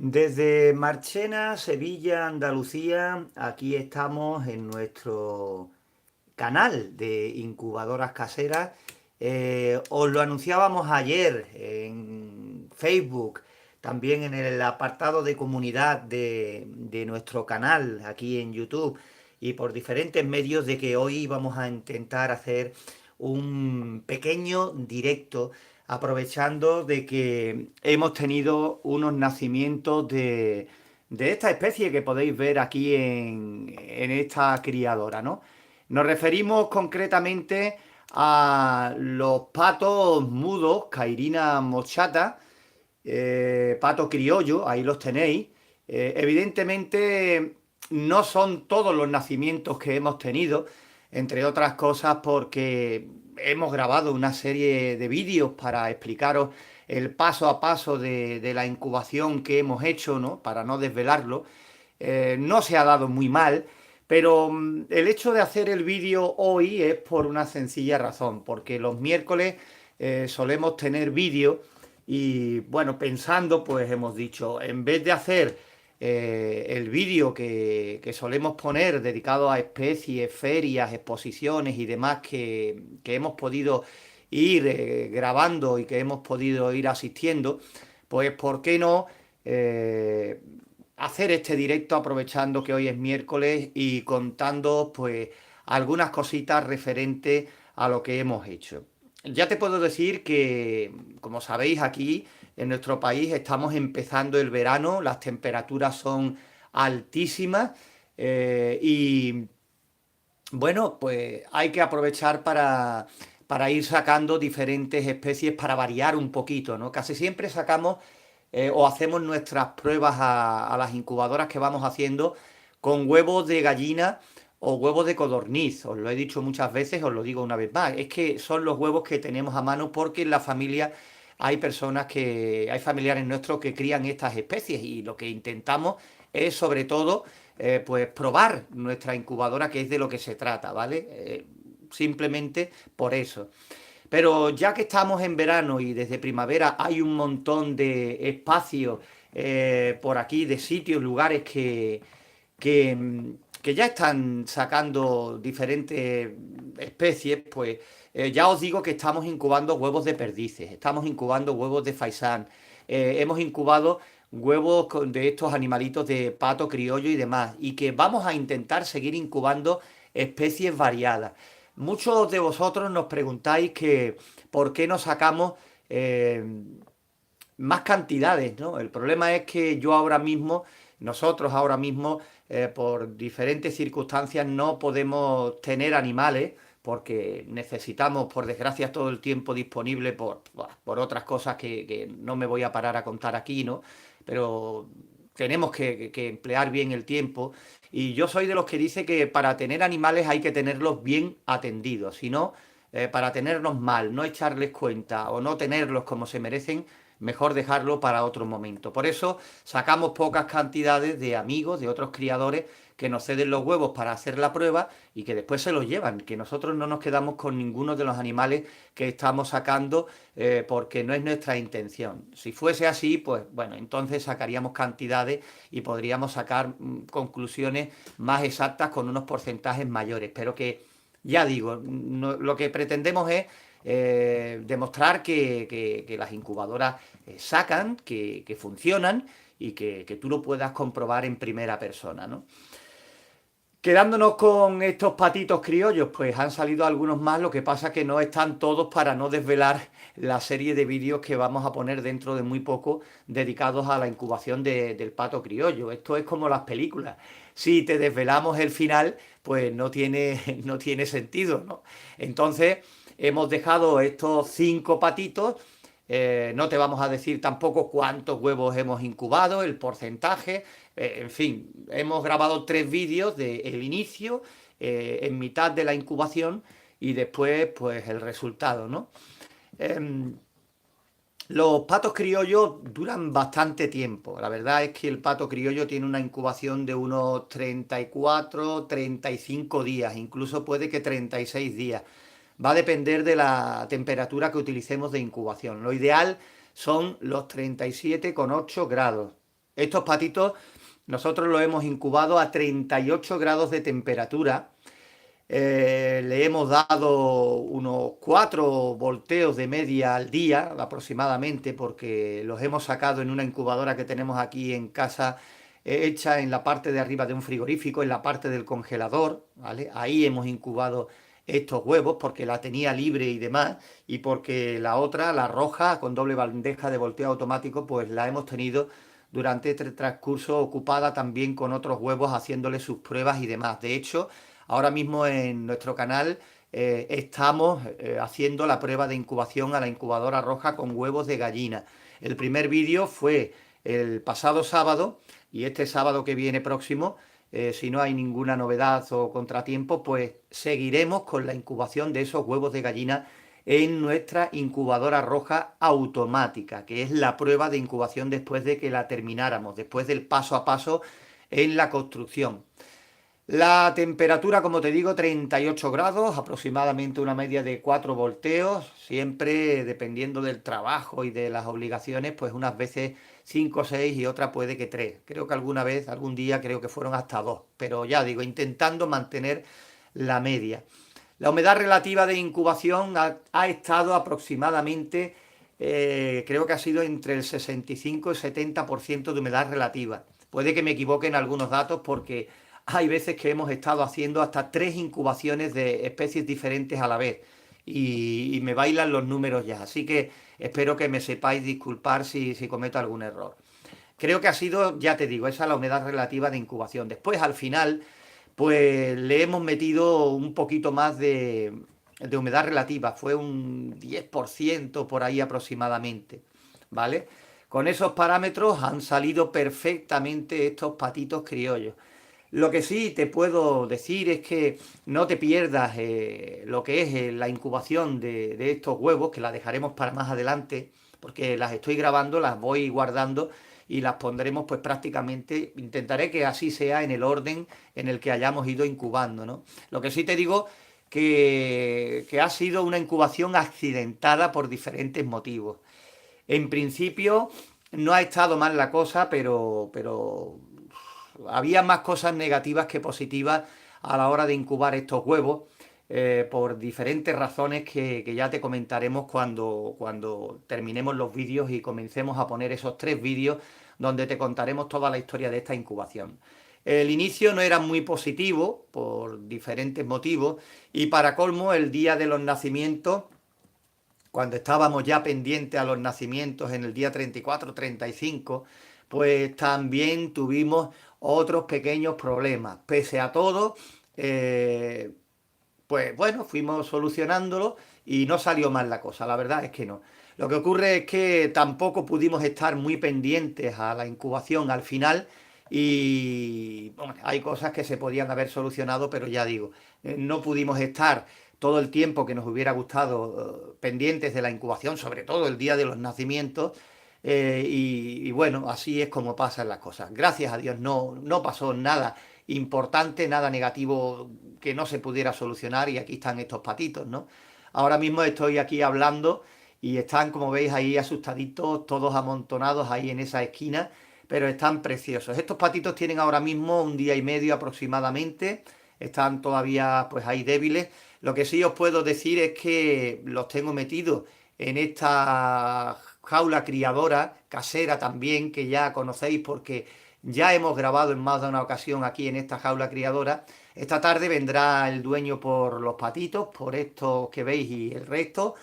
Desde Marchena, Sevilla, Andalucía, aquí estamos en nuestro canal de incubadoras caseras. Os lo anunciábamos ayer en Facebook, también en el apartado de comunidad de nuestro canal aquí en YouTube y por diferentes medios de que hoy vamos a intentar hacer un pequeño directo aprovechando de que hemos tenido unos nacimientos de esta especie que podéis ver aquí en esta criadora, ¿no? Nos referimos concretamente a los patos mudos, Cairina mochata, pato criollo, ahí los tenéis. Evidentemente no son todos los nacimientos que hemos tenido, entre otras cosas porque hemos grabado una serie de vídeos para explicaros el paso a paso de la incubación que hemos hecho, ¿no? Para no desvelarlo. No se ha dado muy mal, pero el hecho de hacer el vídeo hoy es por una sencilla razón, porque los miércoles solemos tener vídeo y bueno, pensando, pues hemos dicho, en vez de hacer el vídeo que solemos poner dedicado a especies, ferias, exposiciones y demás que hemos podido ir grabando y que hemos podido ir asistiendo, pues ¿por qué no hacer este directo aprovechando que hoy es miércoles y contando pues algunas cositas referentes a lo que hemos hecho? Ya te puedo decir que, como sabéis, aquí en nuestro país estamos empezando el verano, las temperaturas son altísimas y bueno, pues hay que aprovechar para ir sacando diferentes especies para variar un poquito, ¿no? Casi siempre sacamos o hacemos nuestras pruebas a las incubadoras que vamos haciendo con huevos de gallina o huevos de codorniz. Os lo he dicho muchas veces, os lo digo una vez más. Es que son los huevos que tenemos a mano porque en la familia hay familiares nuestros que crían estas especies y lo que intentamos es sobre todo pues probar nuestra incubadora, que es de lo que se trata, ¿vale? Simplemente por eso. Pero ya que estamos en verano y desde primavera hay un montón de espacios por aquí, de sitios, lugares que, que ya están sacando diferentes especies, pues ya os digo que estamos incubando huevos de perdices, estamos incubando huevos de faisán, hemos incubado huevos de estos animalitos de pato criollo y demás, y que vamos a intentar seguir incubando especies variadas. Muchos de vosotros nos preguntáis que por qué no sacamos eh, más cantidades, ¿no? El problema es que nosotros ahora mismo, por diferentes circunstancias, no podemos tener animales porque necesitamos, por desgracia, todo el tiempo disponible por otras cosas que no me voy a parar a contar aquí, ¿no? Pero tenemos que emplear bien el tiempo. Y yo soy de los que dice que para tener animales hay que tenerlos bien atendidos, si no, para tenerlos mal, no echarles cuenta o no tenerlos como se merecen, mejor dejarlo para otro momento. Por eso sacamos pocas cantidades de amigos, de otros criadores que nos ceden los huevos para hacer la prueba y que después se los llevan, que nosotros no nos quedamos con ninguno de los animales que estamos sacando porque no es nuestra intención. Si fuese así, pues bueno, entonces sacaríamos cantidades y podríamos sacar conclusiones más exactas con unos porcentajes mayores, pero que ya digo, lo que pretendemos es demostrar que las incubadoras sacan, que funcionan y que tú lo puedas comprobar en primera persona, ¿no? Quedándonos con estos patitos criollos, pues han salido algunos más, lo que pasa que no están todos para no desvelar la serie de vídeos que vamos a poner dentro de muy poco dedicados a la incubación del pato criollo. Esto es como las películas. Si te desvelamos el final, pues no tiene sentido, ¿no? Entonces, hemos dejado estos 5 patitos. No te vamos a decir tampoco cuántos huevos hemos incubado, el porcentaje. En fin, hemos grabado 3 vídeos del inicio, en mitad de la incubación y después, pues, el resultado, ¿no? Em, los patos criollos duran bastante tiempo. La verdad es que el pato criollo tiene una incubación de unos 34, 35 días, incluso puede que 36 días. Va a depender de la temperatura que utilicemos de incubación. Lo ideal son los 37,8 grados. Estos patitos nosotros los hemos incubado a 38 grados de temperatura. Le hemos dado unos 4 volteos de media al día aproximadamente, porque los hemos sacado en una incubadora que tenemos aquí en casa, hecha en la parte de arriba de un frigorífico, en la parte del congelador, ¿vale? Ahí hemos incubado estos huevos porque la tenía libre y demás, y porque la otra, la roja, con doble bandeja de volteo automático, pues la hemos tenido durante este transcurso ocupada también con otros huevos, haciéndole sus pruebas y demás. De hecho, ahora mismo en nuestro canal estamos haciendo la prueba de incubación a la incubadora roja con huevos de gallina. El primer vídeo fue el pasado sábado, y este sábado que viene próximo, si no hay ninguna novedad o contratiempo, pues seguiremos con la incubación de esos huevos de gallina en nuestra incubadora roja automática, que es la prueba de incubación después de que la termináramos, después del paso a paso en la construcción. La temperatura, como te digo, 38 grados, aproximadamente una media de 4 volteos, siempre dependiendo del trabajo y de las obligaciones, pues unas veces 5 o 6 y otra puede que 3. Creo que alguna vez, algún día, creo que fueron hasta 2, pero ya digo, intentando mantener la media. La humedad relativa de incubación ha estado aproximadamente, creo que ha sido entre el 65 y 70% de humedad relativa. Puede que me equivoque en algunos datos porque hay veces que hemos estado haciendo hasta 3 incubaciones de especies diferentes a la vez y me bailan los números ya. Así que espero que me sepáis disculpar si cometo algún error. Creo que ha sido, ya te digo, esa es la humedad relativa de incubación. Después, al final, pues le hemos metido un poquito más de humedad relativa. Fue un 10% por ahí aproximadamente, ¿vale? Con esos parámetros han salido perfectamente estos patitos criollos. Lo que sí te puedo decir es que no te pierdas lo que es la incubación de estos huevos, que la dejaremos para más adelante, porque las estoy grabando, las voy guardando y las pondremos pues prácticamente, intentaré que así sea en el orden en el que hayamos ido incubando, ¿no? Lo que sí te digo que ha sido una incubación accidentada por diferentes motivos. En principio no ha estado mal la cosa, pero había más cosas negativas que positivas a la hora de incubar estos huevos, por diferentes razones que ya te comentaremos cuando terminemos los vídeos y comencemos a poner esos 3 vídeos donde te contaremos toda la historia de esta incubación. El inicio no era muy positivo por diferentes motivos, y para colmo el día de los nacimientos, cuando estábamos ya pendientes a los nacimientos en el día 34-35, pues también tuvimos otros pequeños problemas. Pese a todo, eh, pues bueno, fuimos solucionándolo y no salió mal la cosa, la verdad es que no. Lo que ocurre es que tampoco pudimos estar muy pendientes a la incubación al final, y bueno, hay cosas que se podían haber solucionado, pero ya digo, no pudimos estar todo el tiempo que nos hubiera gustado pendientes de la incubación, sobre todo el día de los nacimientos, y bueno, así es como pasan las cosas. Gracias a Dios no pasó nada importante, nada negativo que no se pudiera solucionar, y aquí están estos patitos, ¿no? Ahora mismo estoy aquí hablando y están, como veis, ahí asustaditos, todos amontonados ahí en esa esquina, pero están preciosos. Estos patitos tienen ahora mismo un día y medio aproximadamente, están todavía pues ahí débiles. Lo que sí os puedo decir es que los tengo metidos en esta jaula criadora casera también, que ya conocéis porque ya hemos grabado en más de una ocasión aquí en esta jaula criadora. Esta tarde vendrá el dueño por los patitos, por estos que veis y el resto.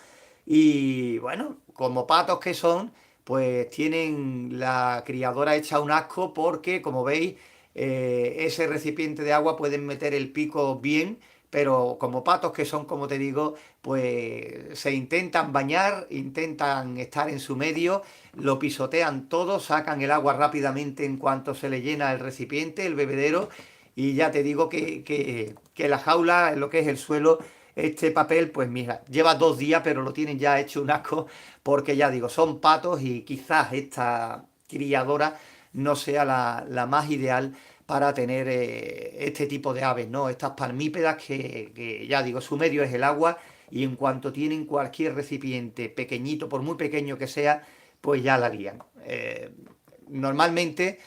Y bueno, como patos que son, pues tienen la criadora hecha un asco porque, como veis, ese recipiente de agua pueden meter el pico bien, pero como patos que son, como te digo, pues se intentan bañar, intentan estar en su medio, lo pisotean todo, sacan el agua rápidamente en cuanto se le llena el recipiente, el bebedero, y ya te digo que la jaula, en lo que es el suelo, este papel, pues mira, lleva 2 días, pero lo tienen ya hecho un asco, porque ya digo, son patos y quizás esta criadora no sea la más ideal para tener este tipo de aves, ¿no? Estas palmípedas que ya digo, su medio es el agua, y en cuanto tienen cualquier recipiente pequeñito, por muy pequeño que sea, pues ya la lían. Normalmente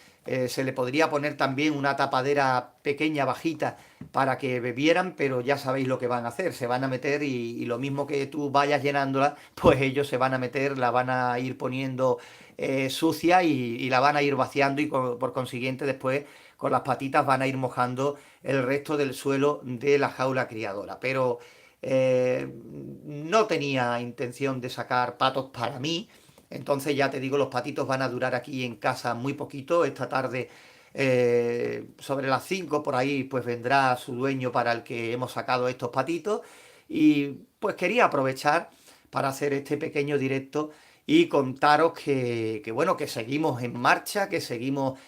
Se le podría poner también una tapadera pequeña, bajita, para que bebieran, pero ya sabéis lo que van a hacer, se van a meter y lo mismo que tú vayas llenándola, pues ellos se van a meter, la van a ir poniendo sucia y la van a ir vaciando y por consiguiente después con las patitas van a ir mojando el resto del suelo de la jaula criadora. Pero no tenía intención de sacar patos para mí. Entonces ya te digo, los patitos van a durar aquí en casa muy poquito. Esta tarde, sobre las 5 por ahí, pues vendrá su dueño para el que hemos sacado estos patitos. Y pues quería aprovechar para hacer este pequeño directo y contaros bueno, que seguimos en marcha, que seguimos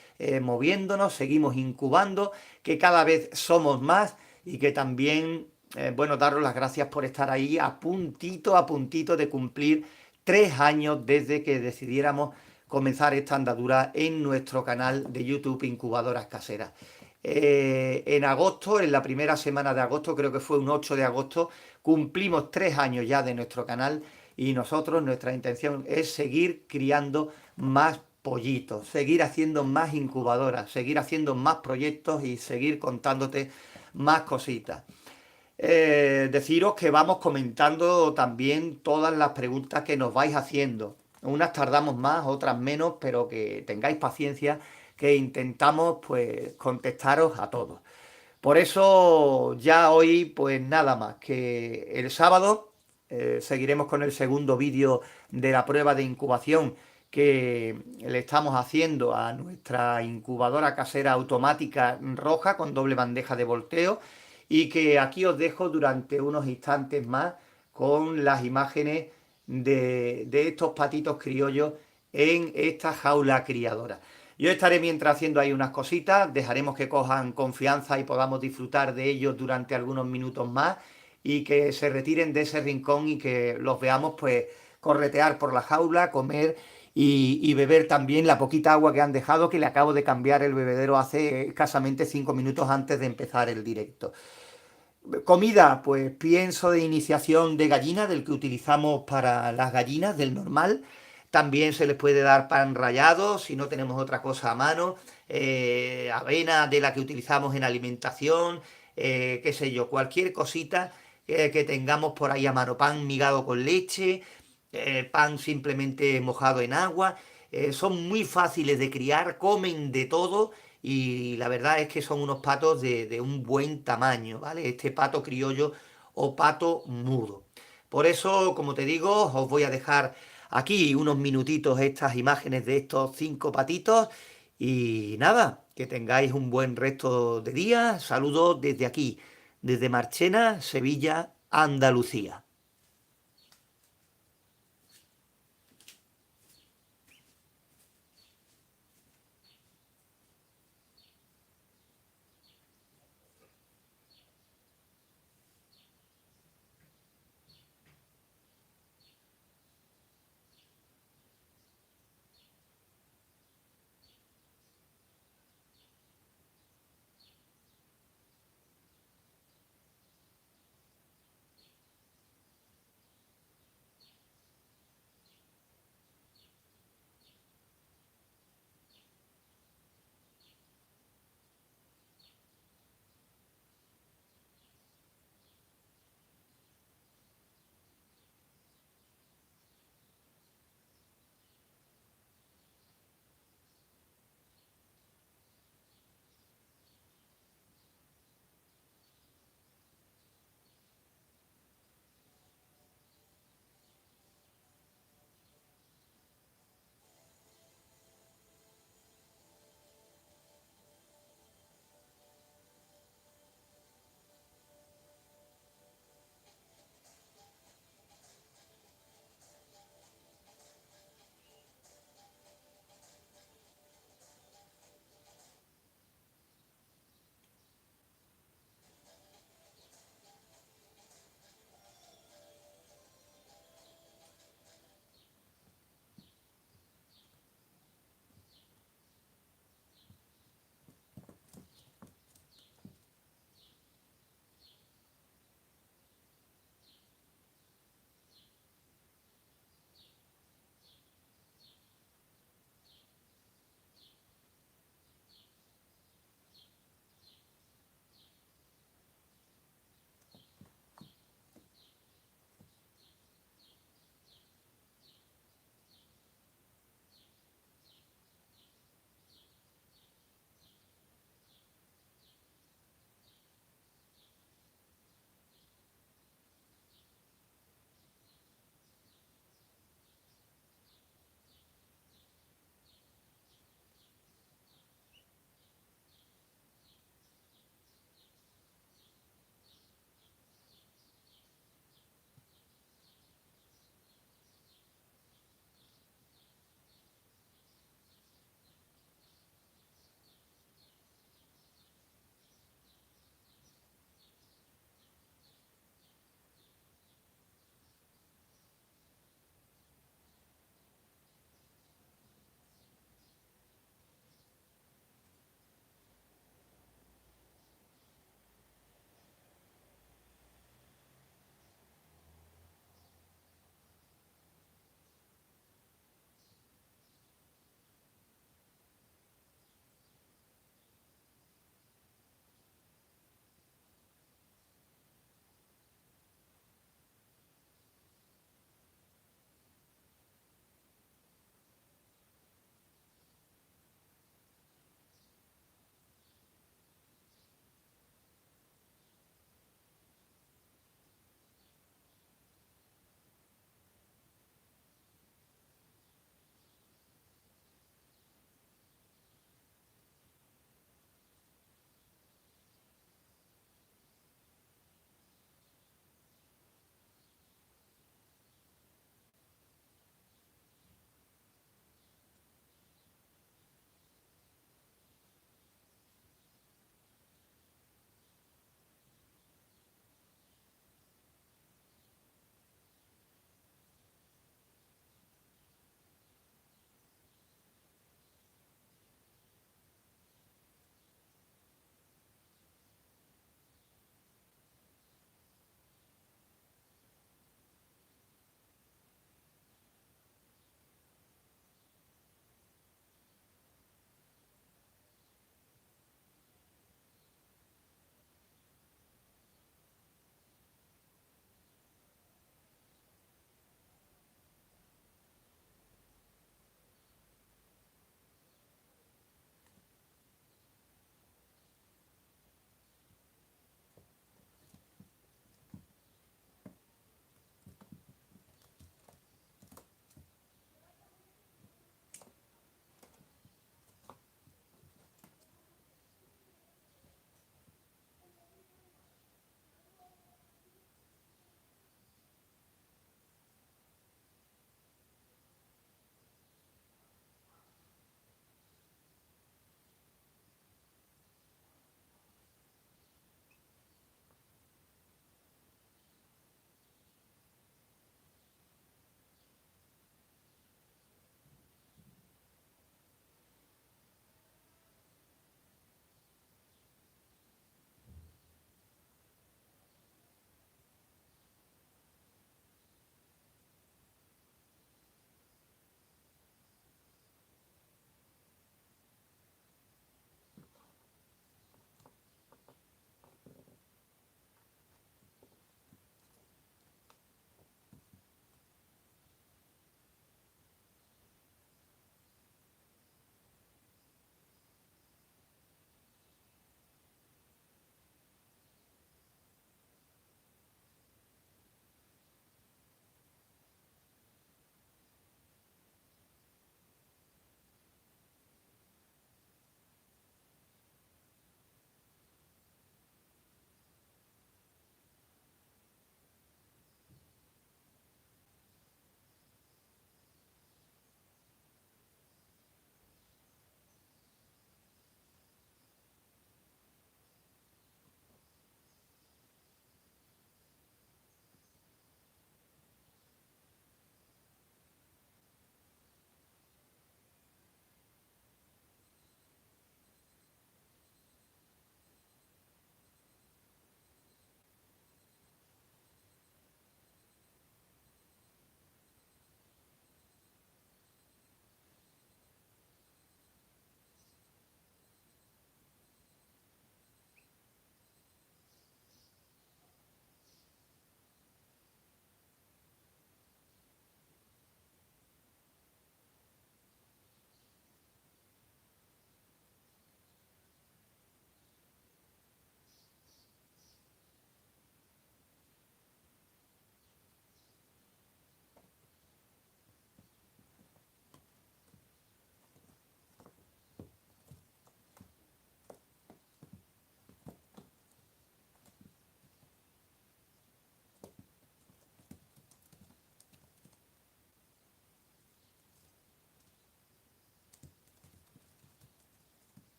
moviéndonos, seguimos incubando, que cada vez somos más y que también, bueno, daros las gracias por estar ahí a puntito de cumplir 3 años desde que decidiéramos comenzar esta andadura en nuestro canal de YouTube Incubadoras Caseras. En agosto, en la primera semana de agosto, creo que fue un 8 de agosto, cumplimos 3 años ya de nuestro canal y nosotros, nuestra intención es seguir criando más pollitos, seguir haciendo más incubadoras, seguir haciendo más proyectos y seguir contándote más cositas. Deciros que vamos comentando también todas las preguntas que nos vais haciendo. Unas tardamos más, otras menos, pero que tengáis paciencia, que intentamos pues contestaros a todos. Por eso ya hoy pues nada más, que el sábado seguiremos con el segundo vídeo de la prueba de incubación que le estamos haciendo a nuestra incubadora casera automática roja con doble bandeja de volteo y que aquí os dejo durante unos instantes más con las imágenes de estos patitos criollos en esta jaula criadora. Yo estaré mientras haciendo ahí unas cositas, dejaremos que cojan confianza y podamos disfrutar de ellos durante algunos minutos más y que se retiren de ese rincón y que los veamos pues corretear por la jaula, comer y beber también la poquita agua que han dejado, que le acabo de cambiar el bebedero hace escasamente 5 minutos antes de empezar el directo. Comida, pues pienso de iniciación de gallina, del que utilizamos para las gallinas, del normal. También se les puede dar pan rallado si no tenemos otra cosa a mano. Avena de la que utilizamos en alimentación, qué sé yo, cualquier cosita que tengamos por ahí a mano. Pan migado con leche, pan simplemente mojado en agua. Son muy fáciles de criar, comen de todo y la verdad es que son unos patos de un buen tamaño, ¿vale? Este pato criollo o pato mudo. Por eso, como te digo, os voy a dejar aquí unos minutitos estas imágenes de estos 5 patitos y nada, que tengáis un buen resto de día. Saludos desde aquí, desde Marchena, Sevilla, Andalucía.